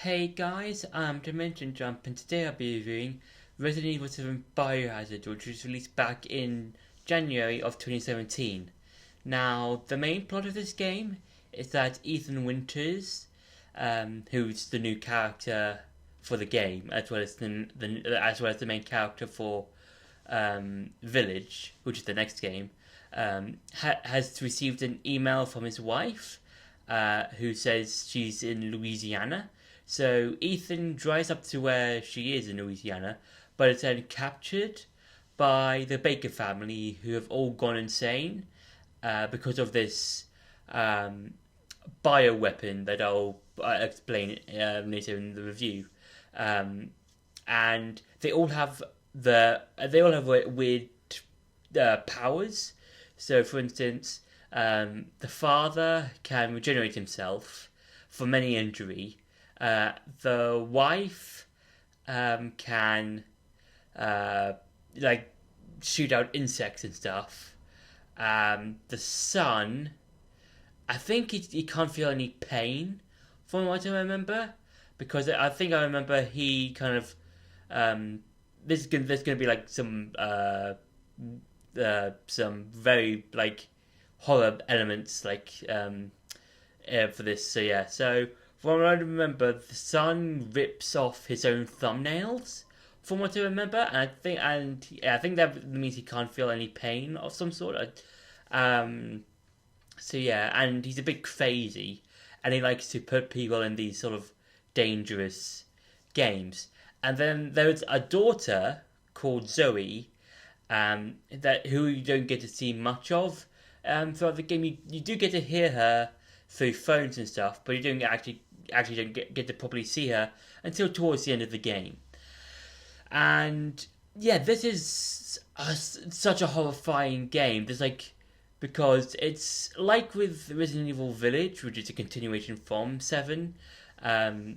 Hey guys, I'm Dimension Jump and today I'll be reviewing Resident Evil 7 Biohazard, which was released back in January of 2017. Now, the main plot of this game is that Ethan Winters, who's the new character for the game, as well as the main character for Village, which is the next game, has received an email from his wife, who says she's in Louisiana. So Ethan drives up to where she is in Louisiana, but is then captured by the Baker family, who have all gone insane because of this bioweapon that I'll explain later in the review. And they all have weird powers. So, for instance, the father can regenerate himself from any injury. The wife can shoot out insects and stuff. The son, I think he can't feel any pain, from what I remember, because I think I remember he kind of there's gonna be like some very like horror elements for this. So yeah, so from what I remember, the son rips off his own thumbnails. From what I remember, and I think that means he can't feel any pain of some sort. So yeah, and he's a bit crazy, and he likes to put people in these sort of dangerous games. And then there's a daughter called Zoe, who you don't get to see much of throughout the game. You do get to hear her through phones and stuff, but you don't actually don't get to properly see her until towards the end of the game. And yeah, this is such a horrifying game. Because it's like with Resident Evil Village, which is a continuation from 7. The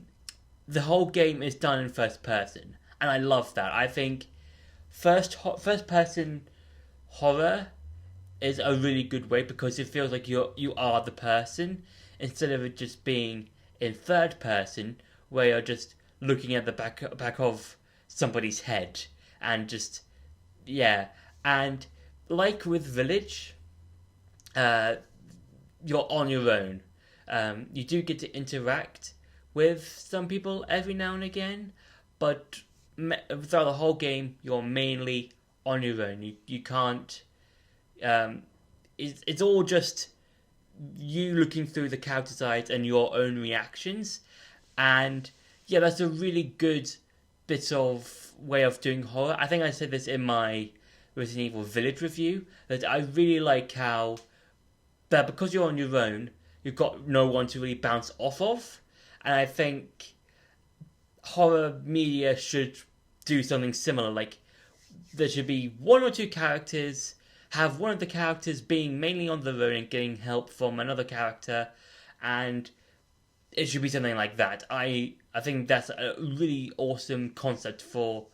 whole game is done in first person, and I love that. I think first person horror is a really good way, because it feels like you are the person, instead of it just being in third person, where you're just looking at the back of somebody's head, and just and like with Village, you're on your own. You do get to interact with some people every now and again, but throughout the whole game, you're mainly on your own. You can't. It's all just you looking through the character side and your own reactions, and yeah, that's a really good bit of way of doing horror. I think I said this in my Resident Evil Village review, that I really like how that because you're on your own, you've got no one to really bounce off of, and I think horror media should do something similar. Like, there should be one or two characters, have one of the characters being mainly on their own and getting help from another character, and it should be something like that. I think that's a really awesome concept for,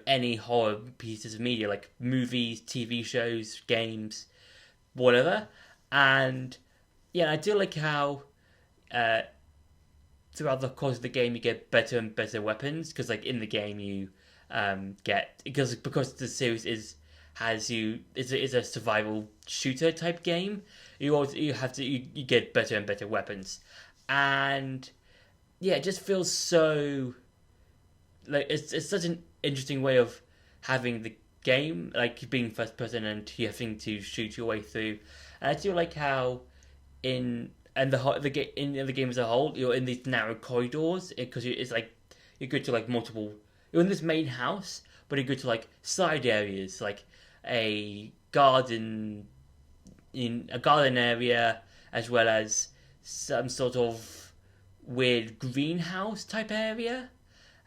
any horror pieces of media, like movies, TV shows, games, whatever. And yeah, I do like how throughout the course of the game you get better and better weapons, because like in the game you get, because the series is a survival shooter type game, you get better and better weapons. And yeah, it just feels so like it's such an interesting way of having the game, like being first person and you having to shoot your way through. And I do like how in the game as a whole, you're in these narrow corridors, because it's like you go to like multiple. You're in this main house, but you go to like side areas, like a garden area, as well as some sort of weird greenhouse type area,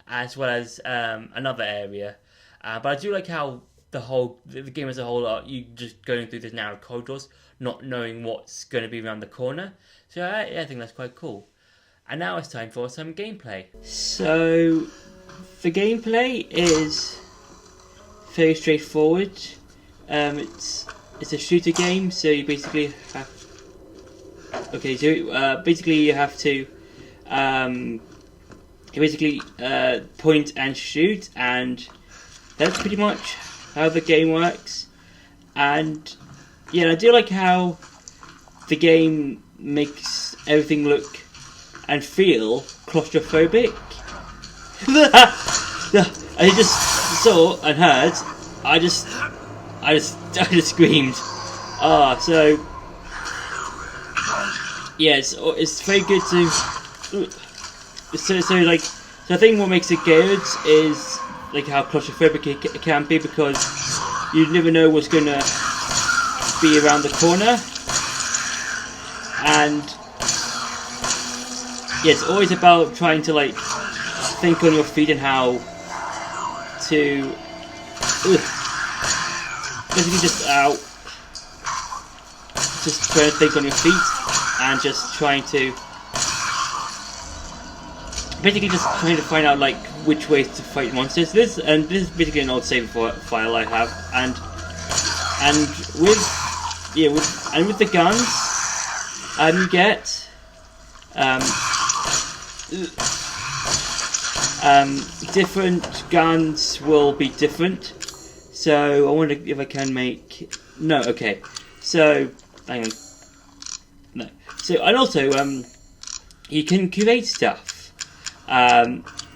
as well as another area. But I do like how the game as a whole, you just going through these narrow corridors, not knowing what's going to be around the corner. So I think that's quite cool. And now it's time for some gameplay. So the gameplay is very straightforward. It's a shooter game, so you basically have. Okay, so basically you have to you basically point and shoot, and that's pretty much how the game works. And yeah, I do like how the game makes everything look and feel claustrophobic. I just saw and heard. I just screamed. So yeah, it's very good to. So I think what makes it good is like how claustrophobic it can be, because you never know what's gonna be around the corner, and yeah, it's always about trying to like think on your feet and how to basically just trying to think on your feet and just trying to find out like which ways to fight monsters. This is basically an old save file I have, and with the guns, you get different guns will be different. So I wonder if I can make So hang on. No. So and also you can create stuff.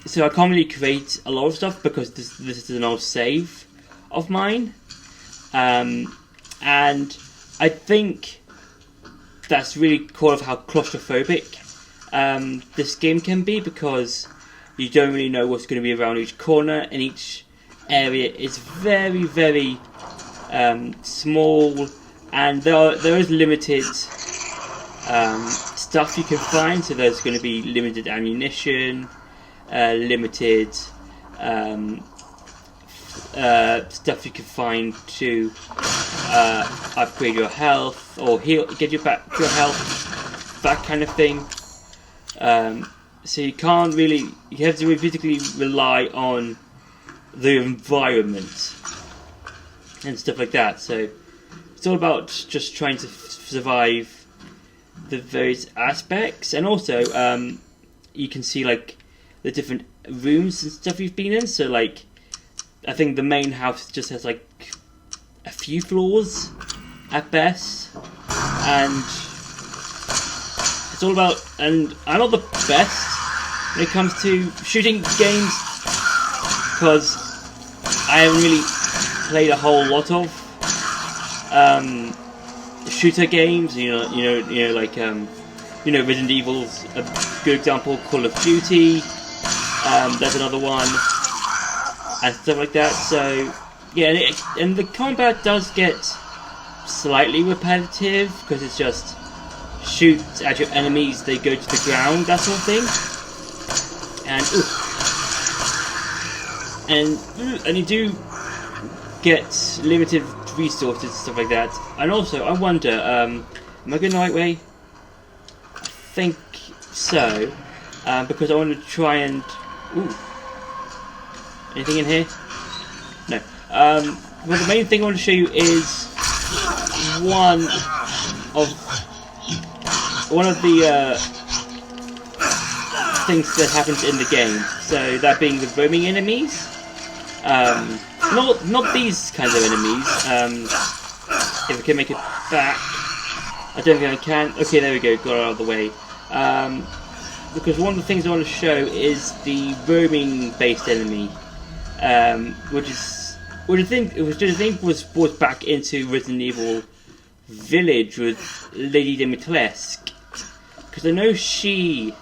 So I can't really create a lot of stuff because this is an old save of mine, and I think that's really cool of how claustrophobic this game can be, because you don't really know what's going to be around each corner, and each area is very, very small, and there is limited stuff you can find. So there's going to be limited ammunition, limited stuff you can find to upgrade your health or get you back your health, that kind of thing. So you have to basically rely on the environment and stuff like that. So it's all about just trying to survive the various aspects, and also you can see like the different rooms and stuff you've been in. So like I think the main house just has like a few floors at best, and it's all about, and I'm not the best when it comes to shooting games, because I haven't really played a whole lot of shooter games. Like Resident Evil's a good example. Call of Duty, there's another one, and stuff like that. So yeah, and the combat does get slightly repetitive, because it's just shoot at your enemies, they go to the ground, that sort of thing. And you do get limited resources and stuff like that. And also, I wonder, am I going the right way? I think so, because I want to try and... Anything in here? No. Well, the main thing I want to show you is one of the things that happens in the game. So that being the roaming enemies. Not these kinds of enemies. If I can make it back, I don't think I can. Okay, there we go. Got it out of the way. Because one of the things I want to show is the roaming-based enemy, which I think was brought back into Resident Evil Village with Lady Dimitrescu, because I know she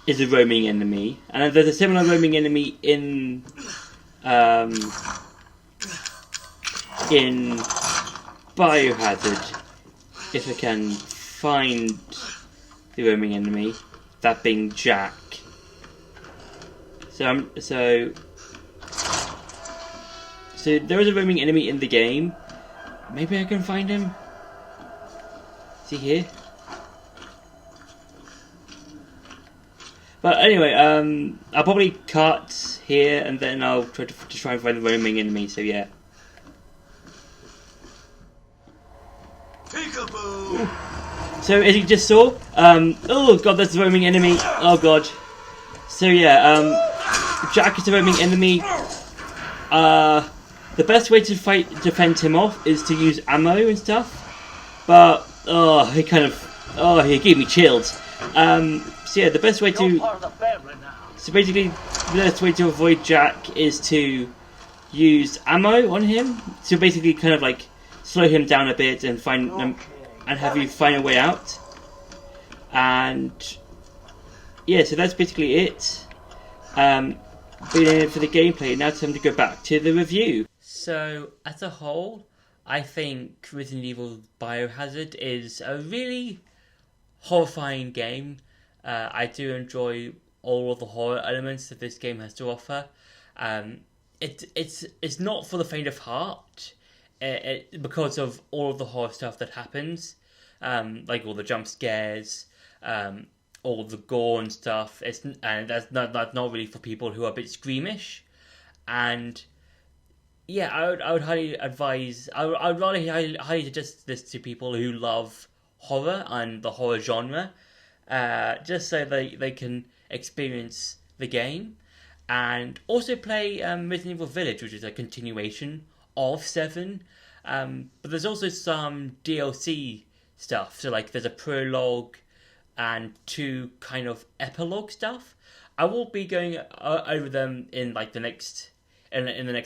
is a roaming enemy, and there's a similar roaming enemy in Biohazard, if I can find the roaming enemy, that being Jack. So there is a roaming enemy in the game. Maybe I can find him. Is he here? But anyway, I'll probably cut here, and then I'll try to try and find the roaming enemy. So yeah. Peekaboo. So as you just saw, oh god, that's the roaming enemy. Oh god. So yeah, Jack is a roaming enemy. The best way to defend him off is to use ammo and stuff. But he gave me chills. So yeah, the best way to basically the best way to avoid Jack is to use ammo on him. So basically, kind of like slow him down a bit and have you find a way out. And yeah, so that's basically it. Being in it for the gameplay. Now it's time to go back to the review. So as a whole, I think Resident Evil Biohazard is a really horrifying game. I do enjoy all of the horror elements that this game has to offer. It's not for the faint of heart, because of all of the horror stuff that happens, like all the jump scares, all the gore and stuff. That's not really for people who are a bit squeamish, and yeah, I would highly advise. I would really highly suggest this to people who love horror and the horror genre, just so they can experience the game, and also play Resident Evil Village, which is a continuation of 7. But there's also some DLC stuff. So like there's a prologue and 2 kind of epilogue stuff. I will be going over them in like the next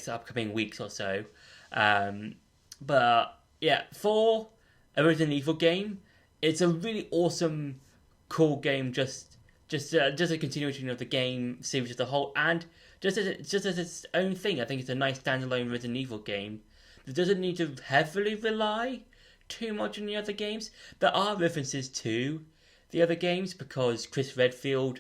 upcoming weeks or so. But yeah, for a Resident Evil game, it's a really awesome, cool game. Just a continuation of the game series as a whole, and just as its own thing. I think it's a nice standalone Resident Evil game that doesn't need to heavily rely too much on the other games. There are references to the other games because Chris Redfield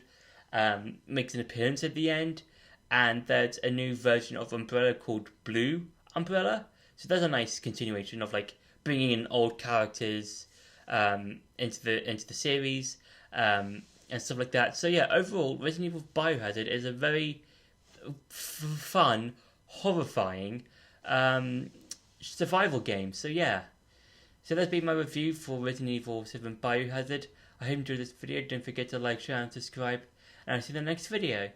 makes an appearance at the end, and there's a new version of Umbrella called Blue Umbrella. So there's a nice continuation of like bringing in old characters into the series and stuff like that. So yeah, overall, Resident Evil Biohazard is a very fun, horrifying survival game. So yeah, so that's been my review for Resident Evil 7 Biohazard. I hope you enjoyed this video. Don't forget to like, share and subscribe, and I'll see you in the next video.